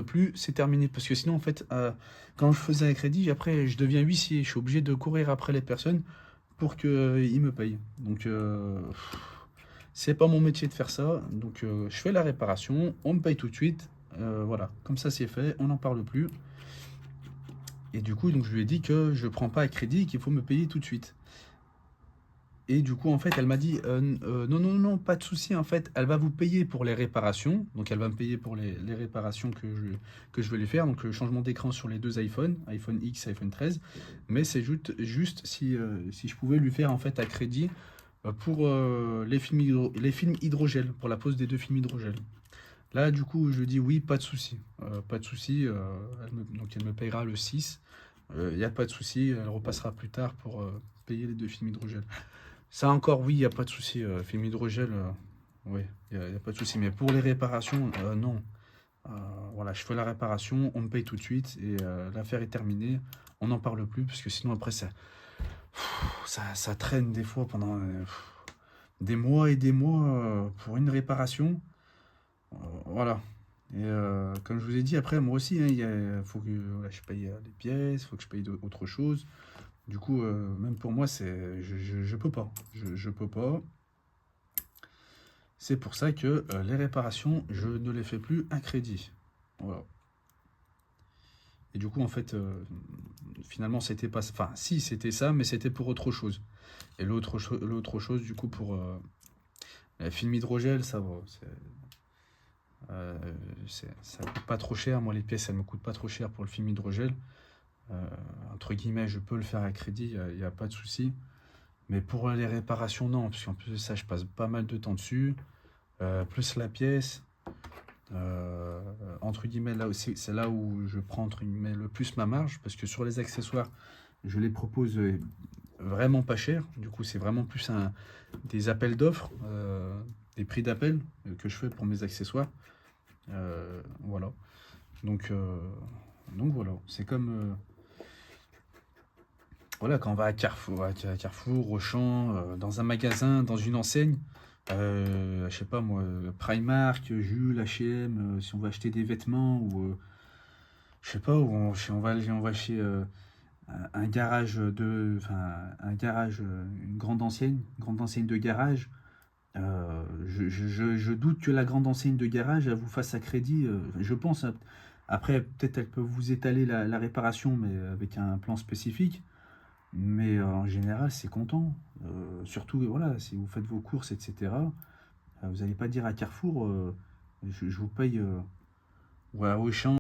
plus, c'est terminé. Parce que sinon, en fait, quand je faisais un crédit, après, je deviens huissier. Je suis obligé de courir après les personnes pour qu'ils me payent. Donc, c'est pas mon métier de faire ça. Donc, je fais la réparation, on me paye tout de suite. Voilà, comme ça, c'est fait, on n'en parle plus. Et du coup, donc, je lui ai dit que je prends pas à crédit, qu'il faut me payer tout de suite. Et du coup, en fait, elle m'a dit non, non, non, pas de souci. En fait, elle va vous payer pour les réparations. Donc, elle va me payer pour les réparations que je vais lui faire. Donc, le changement d'écran sur les deux iPhones, iPhone X, iPhone 13. Mais c'est juste si je pouvais lui faire en fait à crédit pour les films hydrogel, pour la pose des deux films hydrogel. Là, du coup, je dis oui, pas de souci. Pas de souci. Donc, elle me payera le 6. Il n'y a pas de souci. Elle repassera plus tard pour payer les deux films hydrogel. Ça encore, oui, il n'y a pas de souci. Film hydrogel, oui, y a pas de souci. Mais pour les réparations, non. Voilà, je fais la réparation, on me paye tout de suite et l'affaire est terminée. On n'en parle plus parce que sinon après ça traîne des fois pendant des mois et des mois pour une réparation. Voilà. Et comme je vous ai dit, après moi aussi, hein, faut que voilà, je paye les pièces, faut que je paye autre chose. Du coup, même pour moi, je peux pas. Je peux pas. C'est pour ça que les réparations, je ne les fais plus à crédit. Voilà. Et du coup, en fait, finalement, c'était pas. Enfin, si, c'était ça, mais c'était pour autre chose. Et l'autre chose, du coup, pour la film hydrogel, ça va. Euh, ça coûte pas trop cher. Moi, les pièces, elles me coûtent pas trop cher pour le film hydrogel. Euh, Entre guillemets, je peux le faire à crédit, il n'y a pas de souci. Mais pour les réparations, non, parce qu'en plus de ça, je passe pas mal de temps dessus. Plus la pièce. Euh, Entre guillemets, là aussi, c'est là où je prends entre guillemets le plus ma marge, parce que sur les accessoires, je les propose vraiment pas cher. Du coup, c'est vraiment plus des appels d'offres, des prix d'appel que je fais pour mes accessoires. Voilà. Donc, euh, donc voilà, c'est comme voilà, quand on va à Carrefour, Auchan, dans un magasin, dans une enseigne, je sais pas moi, Primark, Jules, H&M, si on va acheter des vêtements ou je sais pas, où on va chez un garage un garage, une grande enseigne de garage. Je doute que la grande enseigne de garage elle vous fasse à crédit. Je pense, hein. Après, peut-être elle peut vous étaler la réparation, mais avec un plan spécifique. Mais en général, c'est content. Surtout, voilà, si vous faites vos courses, etc. Vous n'allez pas dire à Carrefour, je vous paye ou à Auchan